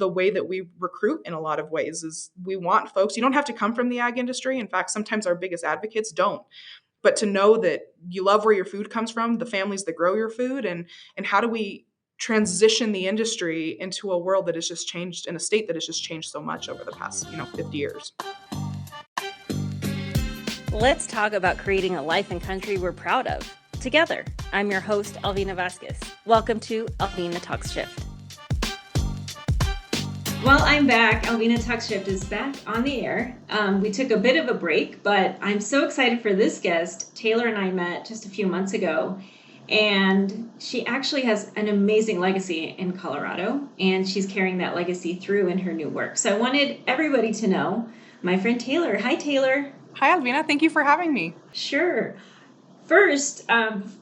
the way that we recruit in a lot of ways. Is we want folks, you don't have to come from the ag industry. In fact, sometimes our biggest advocates don't. But to know that you love where your food comes from, the families that grow your food, and how do we transition the industry into a world that has just changed, in a state that has just changed so much over the past 50 years. Let's talk about creating a life and country we're proud of. Together, I'm your host, Alvina Vasquez. Welcome to Alvina Talks Shift. Well, I'm back. Alvina Talks Shift is back on the air. We took a bit of a break, but I'm so excited for this guest. Taylor and I met just a few months ago, and she actually has an amazing legacy in Colorado, and she's carrying that legacy through in her new work. So I wanted everybody to know my friend Taylor. Hi, Taylor. Hi, Alvina. Thank you for having me. Sure. First,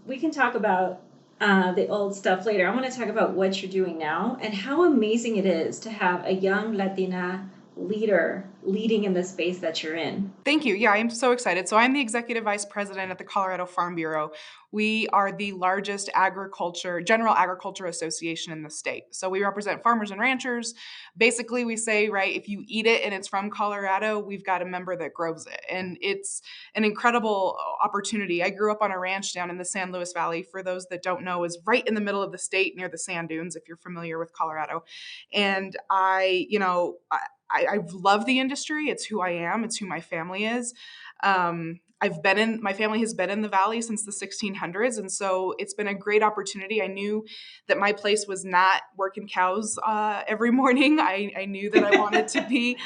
we can talk about the old stuff later. I want to talk about what you're doing now and how amazing it is to have a young Latina leader leading in the space that you're in. Thank you. Yeah, I'm so excited. So I'm the executive vice president at the Colorado Farm Bureau. We are the largest general agriculture association in the state. So we represent farmers and ranchers. Basically, we say, right, if you eat it and it's from Colorado, we've got a member that grows it. And it's an incredible opportunity. I grew up on a ranch down in the San Luis Valley. For those that don't know, is right in the middle of the state near the sand dunes, if you're familiar with Colorado. And I love the industry. It's who I am. It's who my family is. My family has been in the Valley since the 1600s. And so it's been a great opportunity. I knew that my place was not working cows every morning. I knew that I wanted to be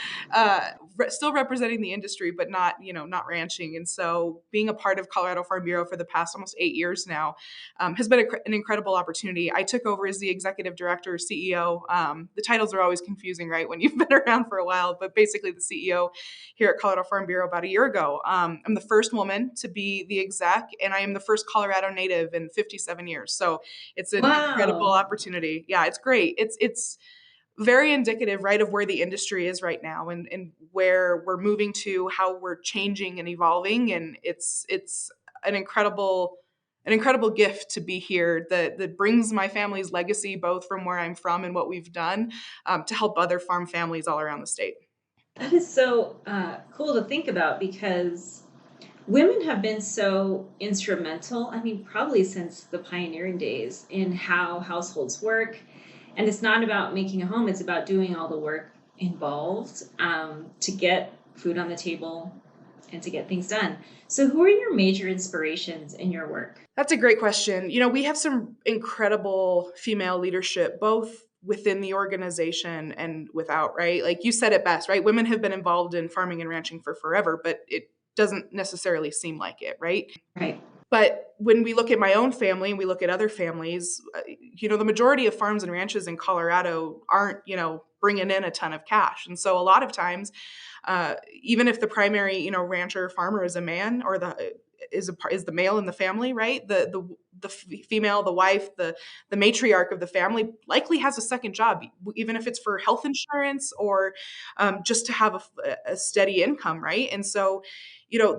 still representing the industry, but not ranching. And so being a part of Colorado Farm Bureau for the past almost 8 years now has been an incredible opportunity. I took over as the executive director, CEO. The titles are always confusing, right, when you've been around for a while, but basically the CEO here at Colorado Farm Bureau about a year ago. I'm the first woman to be the exec, and I am the first Colorado native in 57 years. So it's an incredible opportunity. Yeah, it's great. It's very indicative, right, of where the industry is right now and where we're moving to, how we're changing and evolving. And it's an incredible gift to be here that brings my family's legacy, both from where I'm from and what we've done, to help other farm families all around the state. That is so cool to think about, because women have been so instrumental, probably since the pioneering days, in how households work. And it's not about making a home, it's about doing all the work involved to get food on the table and to get things done. So who are your major inspirations in your work? That's a great question. We have some incredible female leadership, both within the organization and without, right? Like you said it best, right? Women have been involved in farming and ranching for forever, but it doesn't necessarily seem like it, right? Right. But when we look at my own family and we look at other families, the majority of farms and ranches in Colorado aren't, bringing in a ton of cash. And so a lot of times, even if the primary, rancher or farmer is a man, or is the male in the family, right? The female, the wife, the matriarch of the family likely has a second job, even if it's for health insurance or just to have a steady income, right? And so,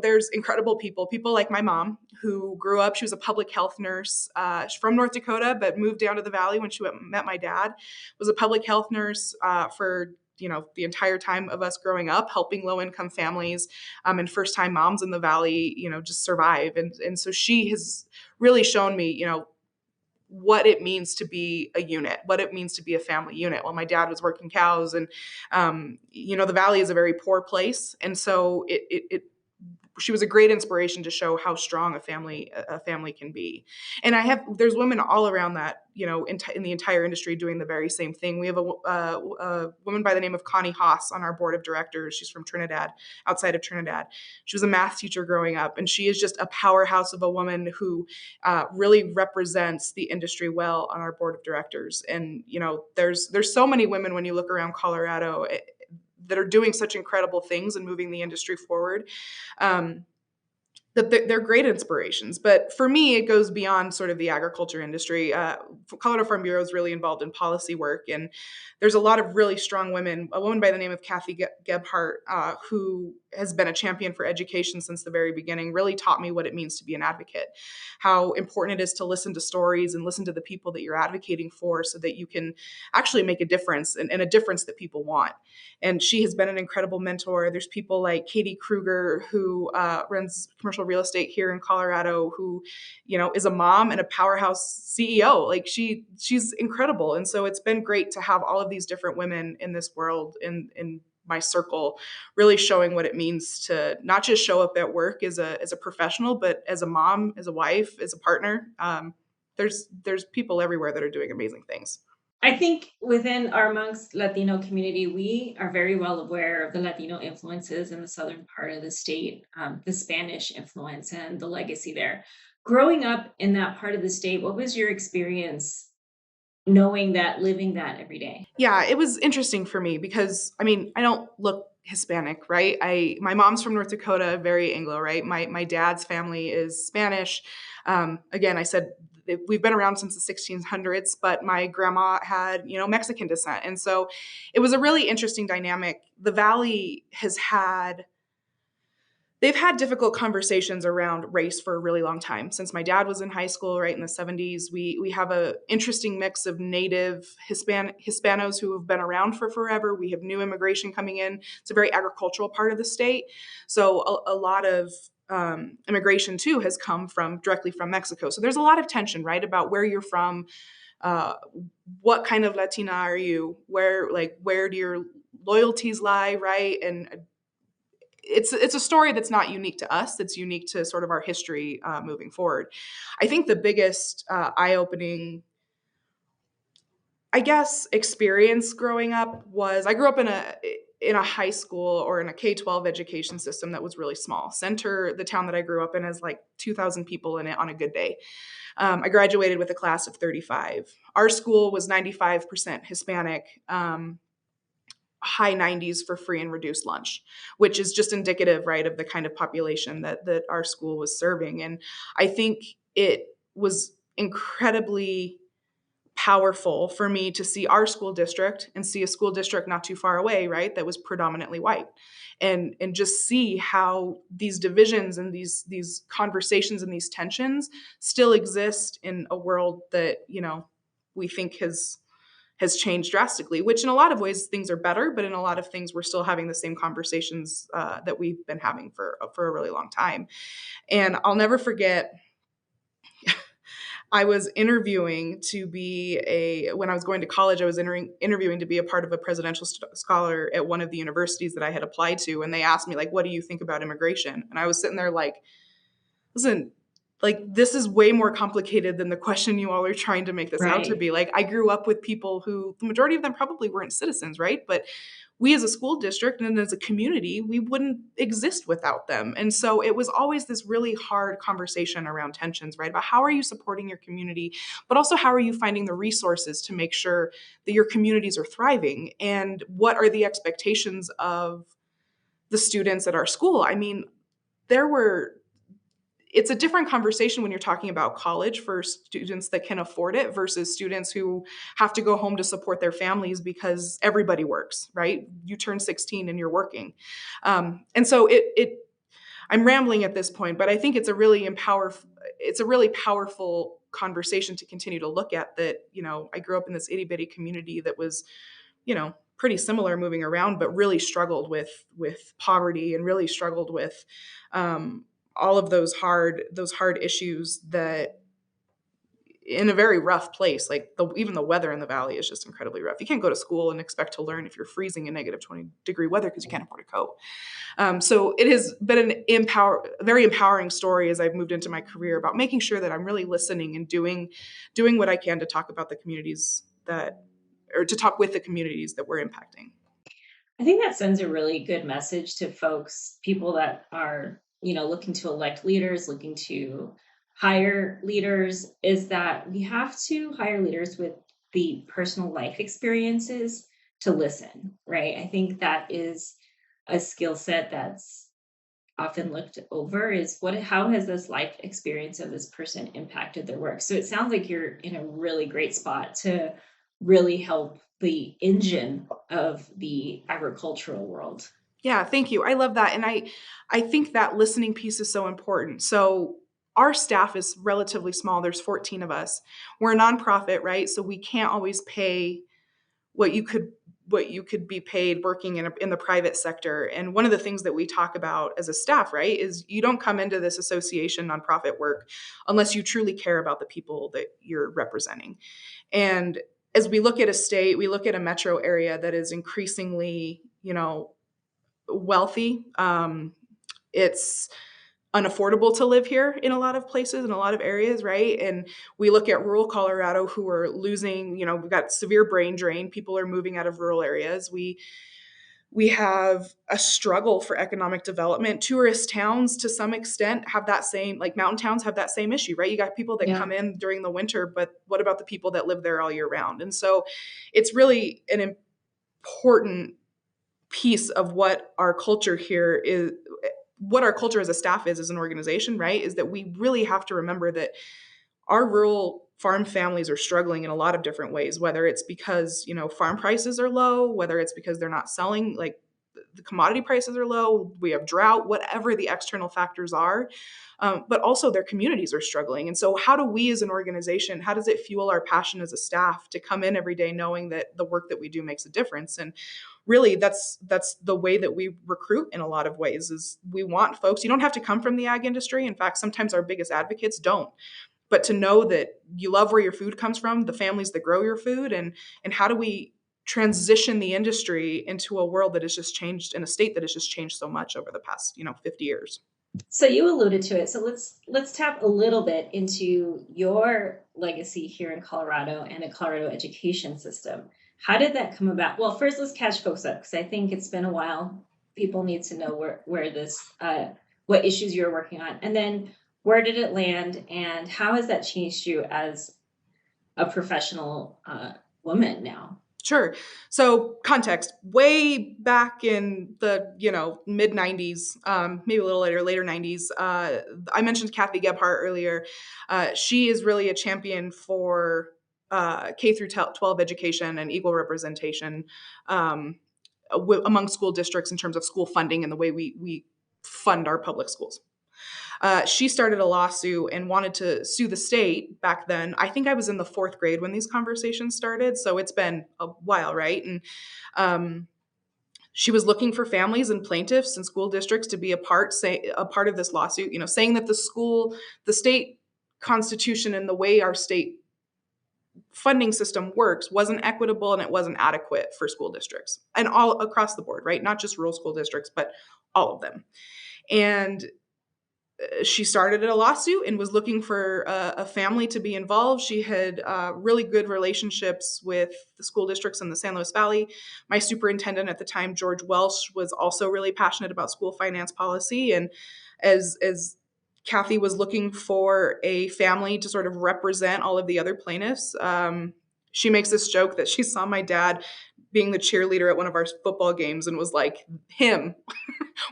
there's incredible people like my mom, who grew up, she was a public health nurse. She's from North Dakota, but moved down to the Valley when she met my dad, was a public health nurse for the entire time of us growing up, helping low-income families and first-time moms in the Valley, just survive. And so she has really shown me, what it means to be a unit, what it means to be a family unit. Well, my dad was working cows, and, the Valley is a very poor place. And so she was a great inspiration to show how strong a family can be. And there's women all around that, in the entire industry doing the very same thing. We have a woman by the name of Connie Haas on our board of directors. She's from Trinidad, outside of Trinidad. She was a math teacher growing up, and she is just a powerhouse of a woman who really represents the industry well on our board of directors. And, there's so many women when you look around Colorado that are doing such incredible things and moving the industry forward. that they're great inspirations. But for me, it goes beyond sort of the agriculture industry. Colorado Farm Bureau is really involved in policy work, and there's a lot of really strong women. A woman by the name of Kathy Gebhart, who has been a champion for education since the very beginning, really taught me what it means to be an advocate, how important it is to listen to stories and listen to the people that you're advocating for so that you can actually make a difference, and a difference that people want. And she has been an incredible mentor. There's people like Katie Kruger, who runs commercial real estate here in Colorado, who, is a mom and a powerhouse CEO. Like she's incredible. And so it's been great to have all of these different women in this world, in my circle, really showing what it means to not just show up at work as a professional, but as a mom, as a wife, as a partner. There's people everywhere that are doing amazing things. I think within our amongst Latino community, we are very well aware of the Latino influences in the southern part of the state, the Spanish influence and the legacy there. Growing up in that part of the state, what was your experience knowing that, living that every day? Yeah, it was interesting for me because I mean, I don't look Hispanic, right? My mom's from North Dakota, very Anglo, right? My dad's family is Spanish. Again, I said we've been around since the 1600s, but my grandma had, Mexican descent. And so it was a really interesting dynamic. The Valley has had they've had difficult conversations around race for a really long time. Since my dad was in high school, right in the 70s, we have a interesting mix of native Hispanos who have been around for forever. We have new immigration coming in. It's a very agricultural part of the state, so a lot of immigration too has come from directly from Mexico. So there's a lot of tension, right, about where you're from, uh, what kind of Latina are you, where do your loyalties lie, right, and it's a story that's not unique to us. It's unique to sort of our history moving forward. I think the biggest eye-opening, I guess, experience growing up was I grew up in a high school or in a K-12 education system that was really small. The town that I grew up in has like 2,000 people in it on a good day. I graduated with a class of 35. Our school was 95% Hispanic. High 90s for free and reduced lunch, which is just indicative, right, of the kind of population that our school was serving. And I think it was incredibly powerful for me to see our school district and see a school district not too far away, right, that was predominantly white. And just see how these divisions and these conversations and these tensions still exist in a world that, we think has changed drastically, which in a lot of ways things are better, but in a lot of things we're still having the same conversations that we've been having for a really long time. And I'll never forget, I was interviewing to be when I was going to college, I was interviewing to be a part of a presidential scholar at one of the universities that I had applied to. And they asked me, like, what do you think about immigration? And I was sitting there like, listen, like this is way more complicated than the question you all are trying to make this out to Right. be. Like I grew up with people who the majority of them probably weren't citizens, right? But we as a school district and as a community, we wouldn't exist without them. And so it was always this really hard conversation around tensions, right? About how are you supporting your community, but also how are you finding the resources to make sure that your communities are thriving? And what are the expectations of the students at our school? I mean, there were it's a different conversation when you're talking about college for students that can afford it versus students who have to go home to support their families because everybody works, right? You turn 16 and you're working. And so I'm rambling at this point, but I think it's a really powerful conversation to continue to look at that, I grew up in this itty bitty community that was, pretty similar moving around, but really struggled with poverty and really struggled with all of those hard issues that in a very rough place. Like even the weather in the valley is just incredibly rough. You can't go to school and expect to learn if you're freezing in negative 20-degree weather because you can't afford a coat. So it has been a very empowering story as I've moved into my career about making sure that I'm really listening and doing what I can to talk about the communities or to talk with the communities that we're impacting. I think that sends a really good message to folks, people that are, looking to elect leaders, looking to hire leaders, is that we have to hire leaders with the personal life experiences to listen, right? I think that is a skill set that's often looked over is how has this life experience of this person impacted their work? So it sounds like you're in a really great spot to really help the engine of the agricultural world. Yeah, thank you. I love that. And I think that listening piece is so important. So our staff is relatively small. There's 14 of us. We're a nonprofit, right? So we can't always pay what you could be paid working in the private sector. And one of the things that we talk about as a staff, right, is you don't come into this association nonprofit work unless you truly care about the people that you're representing. And as we look at a state, we look at a metro area that is increasingly, wealthy. It's unaffordable to live here in a lot of places, in a lot of areas, right? And we look at rural Colorado who are losing, we've got severe brain drain. People are moving out of rural areas. We have a struggle for economic development. Tourist towns, to some extent, have that same, like mountain towns have that same issue, right? You got people that Yeah. come in during the winter, but what about the people that live there all year round? And so it's really an important piece of what our culture here is, what our culture as a staff is as an organization, right? Is that we really have to remember that our rural farm families are struggling in a lot of different ways, whether it's because, farm prices are low, whether it's because they're not selling, like the commodity prices are low, we have drought, whatever the external factors are. But also their communities are struggling. And so how do we as an organization, how does it fuel our passion as a staff to come in every day knowing that the work that we do makes a difference? And really that's the way that we recruit in a lot of ways is we want folks, you don't have to come from the ag industry. In fact, sometimes our biggest advocates don't, but to know that you love where your food comes from, the families that grow your food, and how do we transition the industry into a world that has just changed, in a state that has just changed so much over the past 50 years. So you alluded to it. So let's tap a little bit into your legacy here in Colorado and the Colorado education system. How did that come about? Well, first let's catch folks up because I think it's been a while. People need to know where this what issues you're working on, and then where did it land, and how has that changed you as a professional woman now? Sure. So context, way back in the, mid 90s, maybe a little later 90s, I mentioned Kathy Gebhardt earlier. She is really a champion for K through 12 education and equal representation among school districts in terms of school funding and the way we fund our public schools. She started a lawsuit and wanted to sue the state back then. I think I was in the fourth grade when these conversations started, so it's been a while, right? And um, she was looking for families and plaintiffs and school districts to be a part of this lawsuit. Saying that the state constitution and the way our state funding system works wasn't equitable and it wasn't adequate for school districts and all across the board, right? Not just rural school districts, but all of them. And she started a lawsuit and was looking for a family to be involved. She had really good relationships with the school districts in the San Luis Valley. My superintendent at the time, George Welsh, was also really passionate about school finance policy. And as Kathy was looking for a family to sort of represent all of the other plaintiffs, she makes this joke that she saw my dad being the cheerleader at one of our football games and was like, him,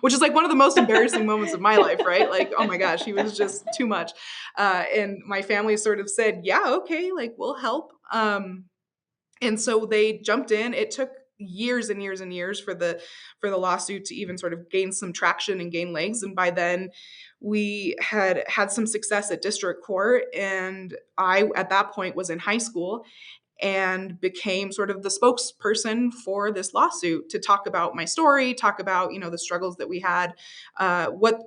which is like one of the most embarrassing moments of my life, right? Like, oh my gosh, he was just too much. And my family sort of said, yeah, okay, like we'll help. And so they jumped in. It took years and years and years for the lawsuit to even sort of gain some traction and gain legs. And by then we had some success at district court. And I, at that point, was in high school and became sort of the spokesperson for this lawsuit to talk about my story, talk about the struggles that we had, what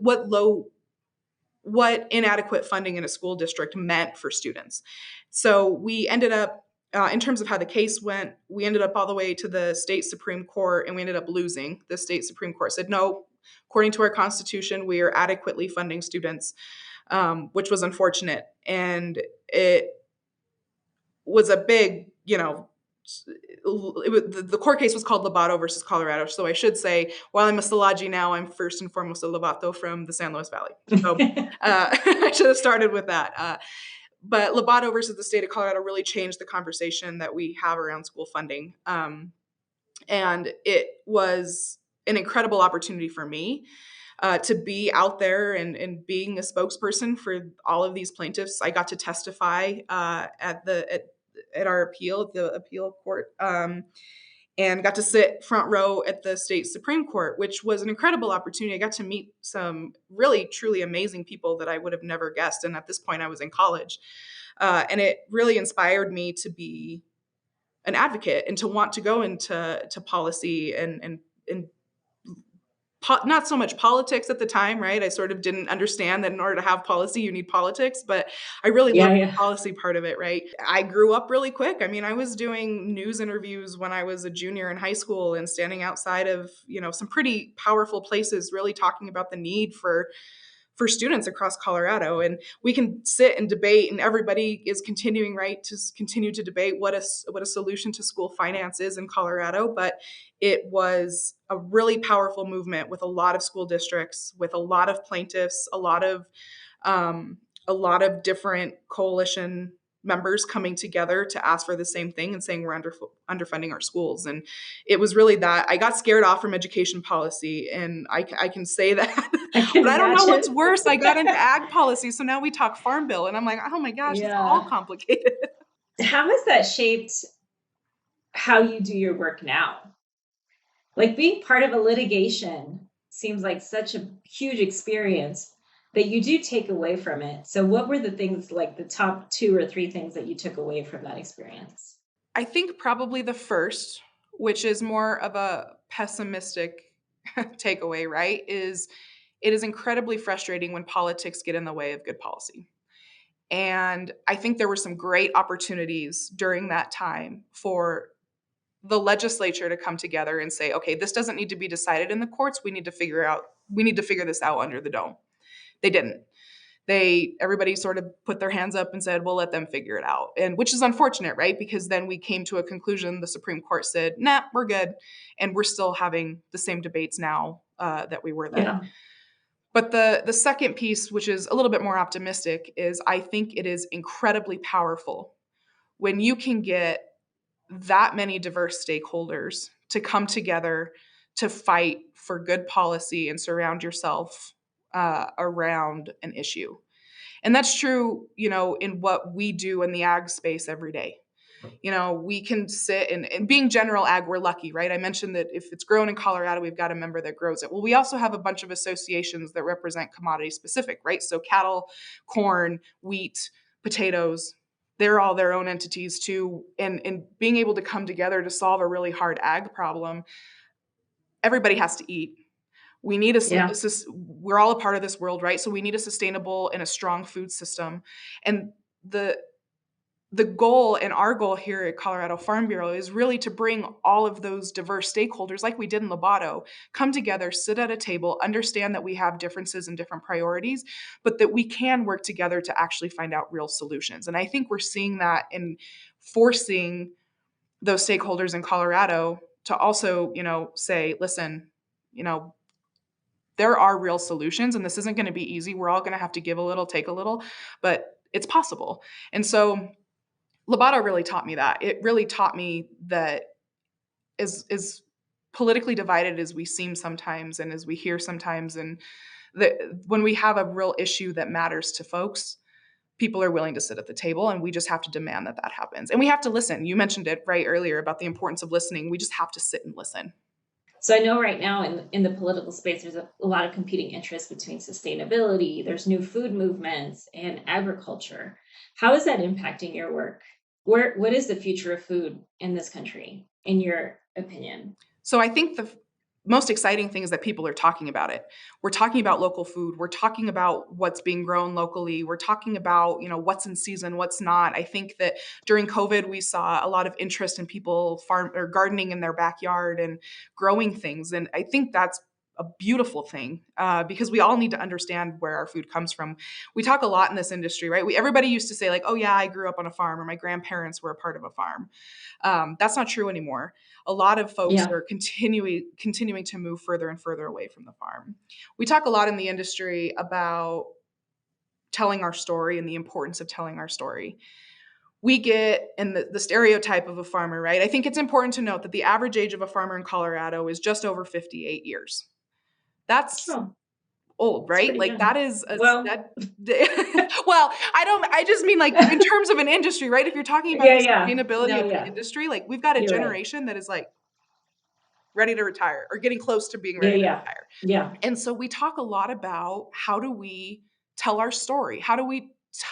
inadequate funding in a school district meant for students. So we ended up, in terms of how the case went, we ended up all the way to the state Supreme Court, and we ended up losing. The state Supreme Court said, no, according to our Constitution, we are adequately funding students, which was unfortunate. And it was a big, the court case was called Lobato versus Colorado. So I should say, while I'm a Szilagyi now, I'm first and foremost a Lobato from the San Luis Valley. So I should have started with that. But Lobato versus the state of Colorado really changed the conversation that we have around school funding. And it was an incredible opportunity for me. to be out there and being a spokesperson for all of these plaintiffs. I got to testify at our appeal, the appeal court, and got to sit front row at the state Supreme Court, which was an incredible opportunity. I got to meet some really, truly amazing people that I would have never guessed. And at this point, I was in college. And it really inspired me to be an advocate and to want to go into policy and not so much politics at the time, right? I sort of didn't understand that in order to have policy, you need politics, but I really Yeah, loved the yeah. policy part of it, right? I grew up really quick. I mean, I was doing news interviews when I was a junior in high school and standing outside of, some pretty powerful places, really talking about the need for students across Colorado. And we can sit and debate, and everybody is continuing, right, to continue to debate what a solution to school finance is in Colorado. But it was a really powerful movement with a lot of school districts, with a lot of plaintiffs, um, a lot of different coalition members coming together to ask for the same thing and saying we're underfunding our schools. And it was really that I got scared off from education policy, and I can say that. I can But I don't know what's imagine. worse. I got into ag policy, so now we talk farm bill, and I'm like, oh my gosh, it's all Yeah. complicated. How has that shaped how you do your work now? Like being part of a litigation seems like such a huge experience that you do take away from it. So, what were the things, like the top two or three things that you took away from that experience? I think probably the first, which is more of a pessimistic takeaway, right, is it is incredibly frustrating when politics get in the way of good policy. And I think there were some great opportunities during that time for the legislature to come together and say, okay, this doesn't need to be decided in the courts. We need to figure this out under the dome. They didn't. Everybody sort of put their hands up and said, we'll let them figure it out. And which is unfortunate, right? Because then we came to a conclusion. The Supreme Court said, nah, we're good. And we're still having the same debates now that we were then. Yeah. But the second piece, which is a little bit more optimistic, is I think it is incredibly powerful when you can get that many diverse stakeholders to come together to fight for good policy and surround yourself around an issue. And that's true, in what we do in the ag space every day. We can sit and being general ag, we're lucky, right? I mentioned that if it's grown in Colorado, we've got a member that grows it. Well, we also have a bunch of associations that represent commodity specific, right? So cattle, corn, wheat, potatoes, they're all their own entities too. And being able to come together to solve a really hard ag problem, everybody has to eat. We need Yeah. we're all a part of this world, right? So we need a sustainable and a strong food system. And the goal and our goal here at Colorado Farm Bureau is really to bring all of those diverse stakeholders, like we did in Lobato, come together, sit at a table, understand that we have differences and different priorities, but that we can work together to actually find out real solutions. And I think we're seeing that in forcing those stakeholders in Colorado to also, say, listen, you know, there are real solutions and this isn't going to be easy. We're all going to have to give a little, take a little, but it's possible. And so Lobato really taught me that. It really taught me that as politically divided as we seem sometimes and as we hear sometimes, and that when we have a real issue that matters to folks, people are willing to sit at the table, and we just have to demand that that happens. And we have to listen. You mentioned it right earlier about the importance of listening. We just have to sit and listen. So I know right now in the political space, there's a lot of competing interests between sustainability, there's new food movements, and agriculture. How is that impacting your work? What is the future of food in this country, in your opinion? So I think the most exciting thing is that people are talking about it. We're talking about local food. We're talking about what's being grown locally. We're talking about, what's in season, what's not. I think that during COVID, we saw a lot of interest in people farm or gardening in their backyard and growing things. And I think that's a beautiful thing because we all need to understand where our food comes from. We talk a lot in this industry, right? Everybody used to say like, "Oh yeah, I grew up on a farm," or "My grandparents were a part of a farm." That's not true anymore. A lot of folks Yeah. are continuing to move further and further away from the farm. We talk a lot in the industry about telling our story and the importance of telling our story. We get in the stereotype of a farmer, right? I think it's important to note that the average age of a farmer in Colorado is just over 58 years. That's Oh. old, It's right? pretty Like young. that is a Well, that well, I just mean like in terms of an industry, right? If you're talking about yeah, the yeah. sustainability No, of the yeah. industry, like we've got a You're right. generation that is like ready to retire or getting close to being Yeah, ready to yeah. retire. Yeah. And so we talk a lot about how do we tell our story? How do we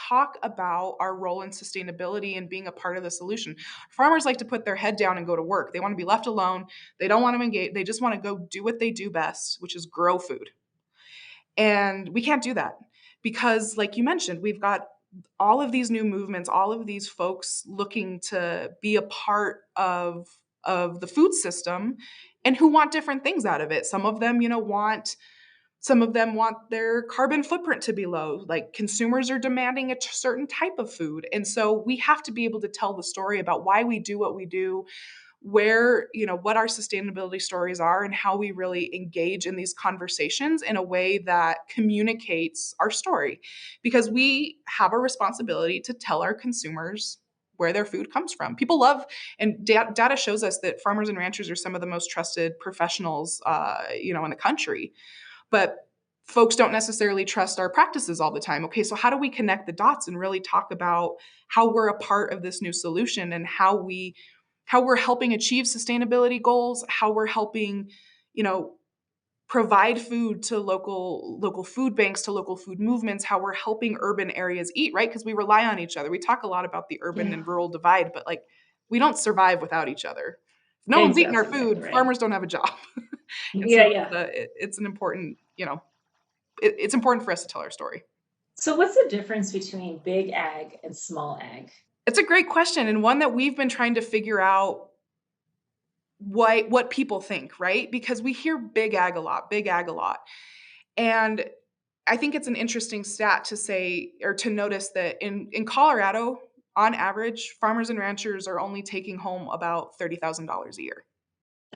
talk about our role in sustainability and being a part of the solution? Farmers like to put their head down and go to work. They want to be left alone. They don't want to engage. They just want to go do what they do best, which is grow food. And we can't do that because, like you mentioned, we've got all of these new movements, all of these folks looking to be a part of the food system and who want different things out of it. Some of them want their carbon footprint to be low. Like consumers are demanding a certain type of food. And so we have to be able to tell the story about why we do what we do, where, what our sustainability stories are and how we really engage in these conversations in a way that communicates our story. Because we have a responsibility to tell our consumers where their food comes from. People love, and data shows us that farmers and ranchers are some of the most trusted professionals, in the country. But folks don't necessarily trust our practices all the time. Okay, so how do we connect the dots and really talk about how we're a part of this new solution and how we're helping achieve sustainability goals, how we're helping, you know, provide food to local food banks, to local food movements, how we're helping urban areas eat, right? Because we rely on each other. We talk a lot about the urban Yeah. and rural divide, but like we don't survive without each other. If no one's eating our Exactly food, right. farmers don't have a job. And so Yeah, yeah. it's an important, it's important for us to tell our story. So what's the difference between big ag and small ag? It's a great question and one that we've been trying to figure out what people think, right? Because we hear big ag a lot. And I think it's an interesting stat to say or to notice that in Colorado, on average, farmers and ranchers are only taking home about $30,000 a year,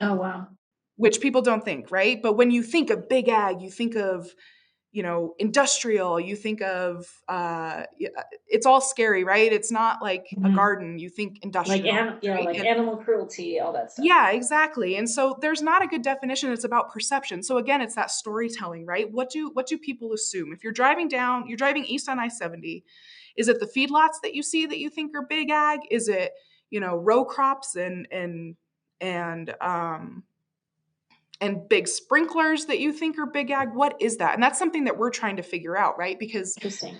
Oh, wow. which people don't think, right? But when you think of big ag, you think of industrial, you think of it's all scary, right? It's not like a Mhm. garden, you think industrial, Yeah, right? like animal cruelty, all that stuff. Yeah, exactly. And so there's not a good definition. It's about perception. So again, it's that storytelling, right? What do people assume? If you're driving east on I-70, is it the feedlots that you see that you think are big ag? Is it, row crops and big sprinklers that you think are big ag? What is that? And that's something that we're trying to figure out, right? Because Interesting.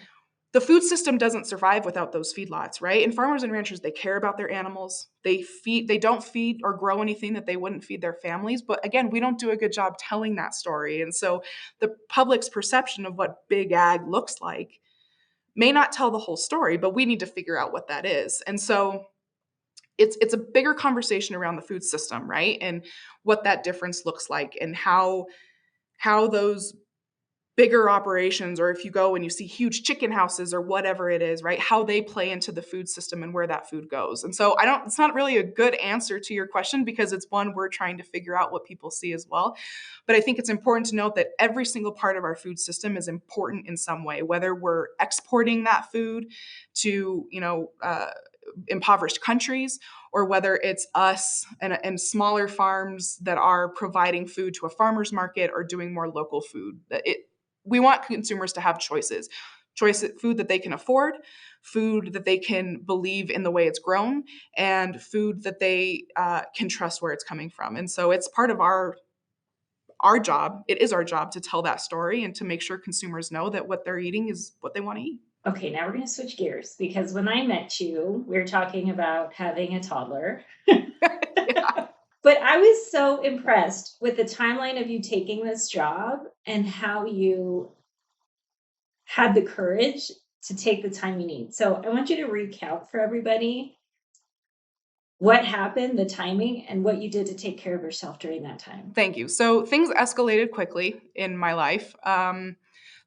the food system doesn't survive without those feedlots, right? And farmers and ranchers, they care about their animals. They don't feed or grow anything that they wouldn't feed their families. But again, we don't do a good job telling that story. And so the public's perception of what big ag looks like may not tell the whole story, but we need to figure out what that is. And so it's a bigger conversation around the food system, right? And what that difference looks like and how those bigger operations, or if you go and you see huge chicken houses or whatever it is, right, how they play into the food system and where that food goes. And so it's not really a good answer to your question because it's one we're trying to figure out what people see as well. But I think it's important to note that every single part of our food system is important in some way, whether we're exporting that food to, impoverished countries, or whether it's us and smaller farms that are providing food to a farmer's market or doing more local food. We want consumers to have food that they can afford, food that they can believe in the way it's grown, and food that they can trust where it's coming from. And so it's part of our job. It is our job to tell that story and to make sure consumers know that what they're eating is what they want to eat. Okay, now we're going to switch gears because when I met you, we were talking about having a toddler. Yeah. But I was so impressed with the timeline of you taking this job and how you had the courage to take the time you need. So I want you to recount for everybody what happened, the timing, and what you did to take care of yourself during that time. Thank you. So things escalated quickly in my life.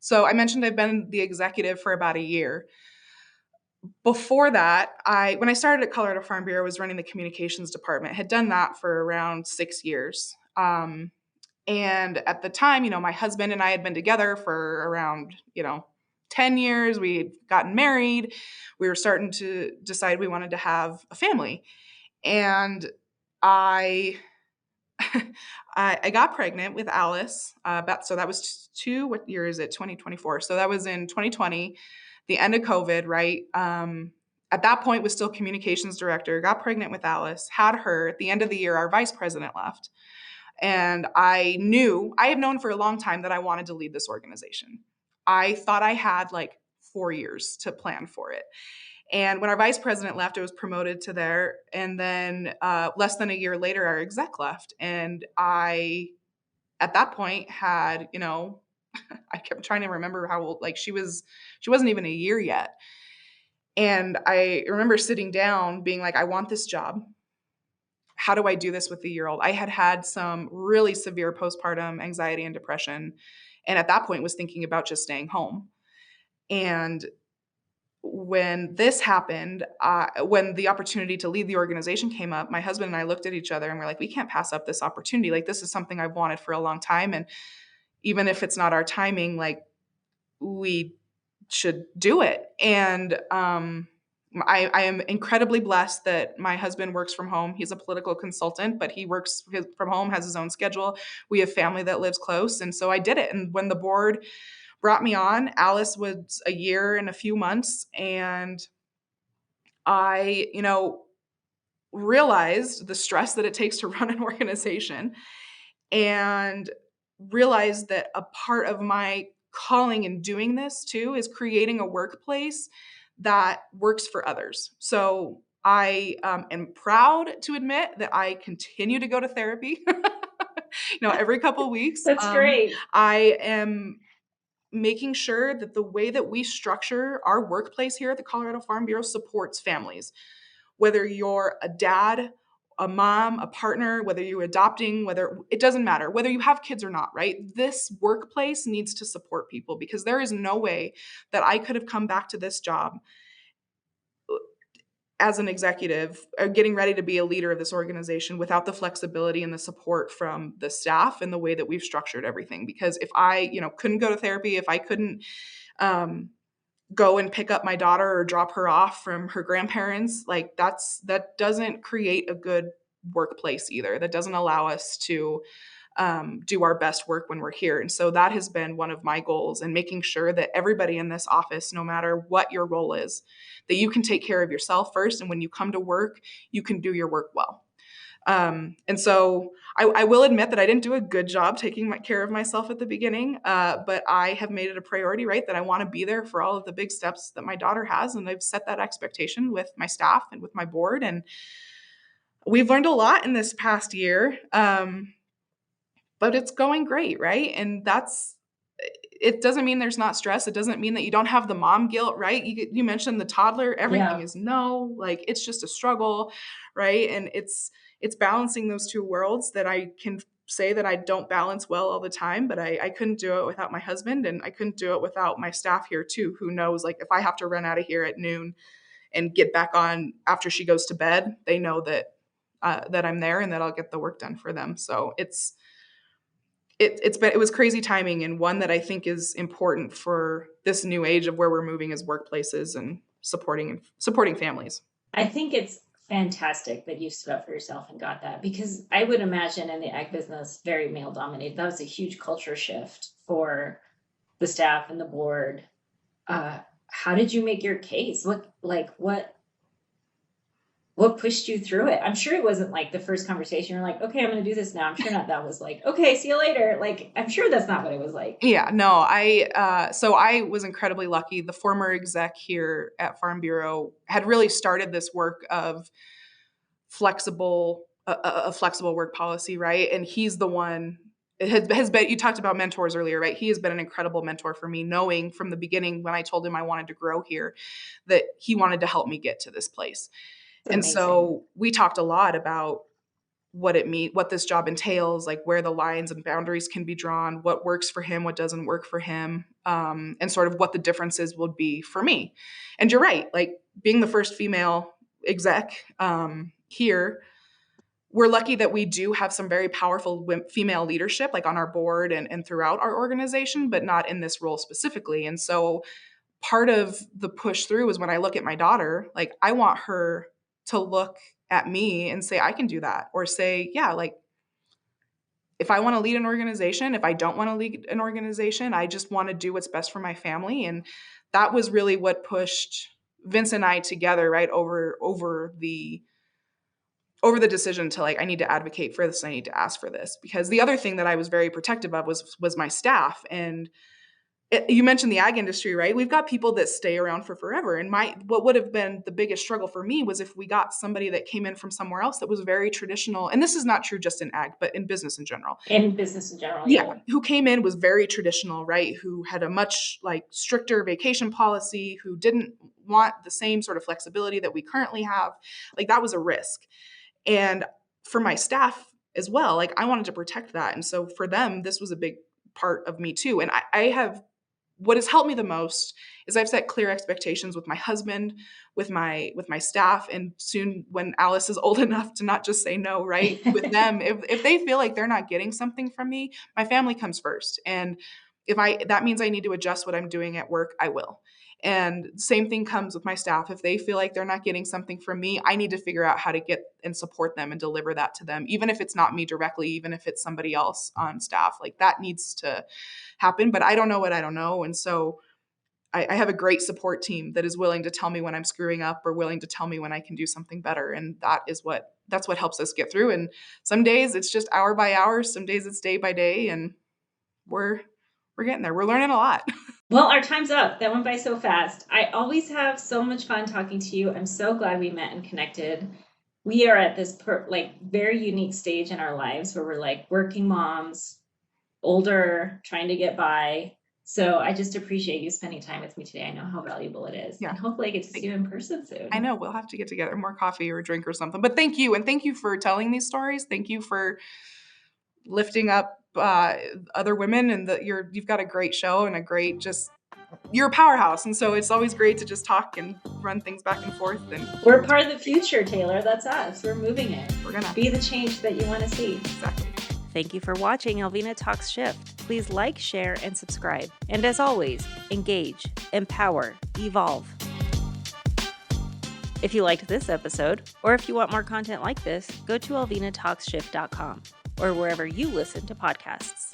So I mentioned I've been the executive for about a year. Before that, when I started at Colorado Farm Bureau, I was running the communications department. Had done that for around 6 years. And at the time, my husband and I had been together for around 10 years. We had gotten married. We were starting to decide we wanted to have a family. And I I got pregnant with Alice. So that was what year is it? 2024. So that was in 2020, the end of COVID, right? At that point, was still communications director. Got pregnant with Alice. Had her at the end of the year. Our vice president left, and I had known for a long time that I wanted to lead this organization. I thought I had like 4 years to plan for it. And when our vice president left, I was promoted to there. And then less than a year later, our exec left. And at that point, had, I kept trying to remember how old, like she wasn't even a year yet. And I remember sitting down being like, I want this job. How do I do this with the year old? I had had some really severe postpartum anxiety and depression. And at that point was thinking about just staying home. And when this happened, when the opportunity to lead the organization came up, my husband and I looked at each other and we're like, we can't pass up this opportunity. Like, this is something I've wanted for a long time. And even if it's not our timing, like, we should do it. And I am incredibly blessed that my husband works from home. He's a political consultant, but he works from home, has his own schedule. We have family that lives close. And so I did it. And when the board brought me on, Alice was a year and a few months. And I, realized the stress that it takes to run an organization, and realized that a part of my calling in doing this too is creating a workplace that works for others. So I am proud to admit that I continue to go to therapy, every couple of weeks. That's great. I am making sure that the way that we structure our workplace here at the Colorado Farm Bureau supports families. Whether you're a dad, a mom, a partner, whether you're adopting, whether it doesn't matter, whether you have kids or not, right? This workplace needs to support people, because there is no way that I could have come back to this job as an executive or getting ready to be a leader of this organization without the flexibility and the support from the staff and the way that we've structured everything. Because if I, couldn't go to therapy, if I couldn't go and pick up my daughter or drop her off from her grandparents, like that doesn't create a good workplace either. That doesn't allow us to do our best work when we're here. And so that has been one of my goals, and making sure that everybody in this office, no matter what your role is, that you can take care of yourself first. And when you come to work, you can do your work well. And so I will admit that I didn't do a good job taking care of myself at the beginning, but I have made it a priority, right, that I want to be there for all of the big steps that my daughter has. And I've set that expectation with my staff and with my board. And we've learned a lot in this past year, but it's going great, right? And it doesn't mean there's not stress. It doesn't mean that you don't have the mom guilt, right? You mentioned the toddler. Everything Yeah. is no, like, it's just a struggle, right? And it's balancing those two worlds that I can say that I don't balance well all the time, but I couldn't do it without my husband, and I couldn't do it without my staff here too, who knows, like, if I have to run out of here at noon and get back on after she goes to bed, they know that I'm there and that I'll get the work done for them. So it was crazy timing, and one that I think is important for this new age of where we're moving as workplaces and supporting families. I think it's fantastic that you stood up for yourself and got that, because I would imagine in the ag business, very male dominated, that was a huge culture shift for the staff and the board. How did you make your case? What pushed you through it? I'm sure it wasn't like the first conversation you're like, okay, I'm going to do this now. I'm sure not that was like, okay, see you later. Like, I'm sure that's not what it was like. Yeah, no, so I was incredibly lucky. The former exec here at Farm Bureau had really started this work of a flexible work policy, right? And he's the one. It has been, you talked about mentors earlier, right? He has been an incredible mentor for me, knowing from the beginning when I told him I wanted to grow here that he wanted to help me get to this place. It's And amazing. so we talked a lot about what this job entails, like where the lines and boundaries can be drawn, what works for him, what doesn't work for him, and sort of what the differences would be for me. And you're right, like, being the first female exec here, we're lucky that we do have some very powerful female leadership, like on our board and throughout our organization, but not in this role specifically. And so part of the push through is when I look at my daughter, like, I want her to look at me and say, I can do that. Or say, yeah, like, if I want to lead an organization, if I don't want to lead an organization, I just want to do what's best for my family. And that was really what pushed Vince and I together, right, over the decision to like, I need to advocate for this, I need to ask for this. Because the other thing that I was very protective of was my staff. And you mentioned the ag industry, right? We've got people that stay around for forever. And what would have been the biggest struggle for me was if we got somebody that came in from somewhere else that was very traditional. And this is not true just in ag, but in business in general. In business in general, Yeah, who came in was very traditional, right? Who had a much like stricter vacation policy, who didn't want the same sort of flexibility that we currently have. Like that was a risk. And for my staff as well, like I wanted to protect that. And so for them, this was a big part of me too. And I have, what has helped me the most is I've set clear expectations with my husband, with my staff, and soon when Alice is old enough to not just say no, right? With them, if they feel like they're not getting something from me, my family comes first. And if that means I need to adjust what I'm doing at work, I will. And same thing comes with my staff. If they feel like they're not getting something from me, I need to figure out how to get and support them and deliver that to them, even if it's not me directly, even if it's somebody else on staff. Like that needs to happen, but I don't know what I don't know. And so I have a great support team that is willing to tell me when I'm screwing up or willing to tell me when I can do something better. And that's what helps us get through. And some days it's just hour by hour. Some days it's day by day. And we're getting there. We're learning a lot. Well, our time's up. That went by so fast. I always have so much fun talking to you. I'm so glad we met and connected. We are at this very unique stage in our lives where we're like working moms, older, trying to get by. So I just appreciate you spending time with me today. I know how valuable it is. Yeah. And hopefully I get to see you in person soon. I know we'll have to get together, more coffee or a drink or something. But thank you. And thank you for telling these stories. Thank you for lifting up other women, and you've got a great show and you're a powerhouse. And so it's always great to just talk and run things back and forth. And we're part of the future, Taylor. That's us. We're moving it. We're going to be the change that you want to see. Exactly. Thank you for watching Alvina Talks Shift. Please like, share, and subscribe. And as always, engage, empower, evolve. If you liked this episode, or if you want more content like this, go to alvinatalkshift.com or wherever you listen to podcasts.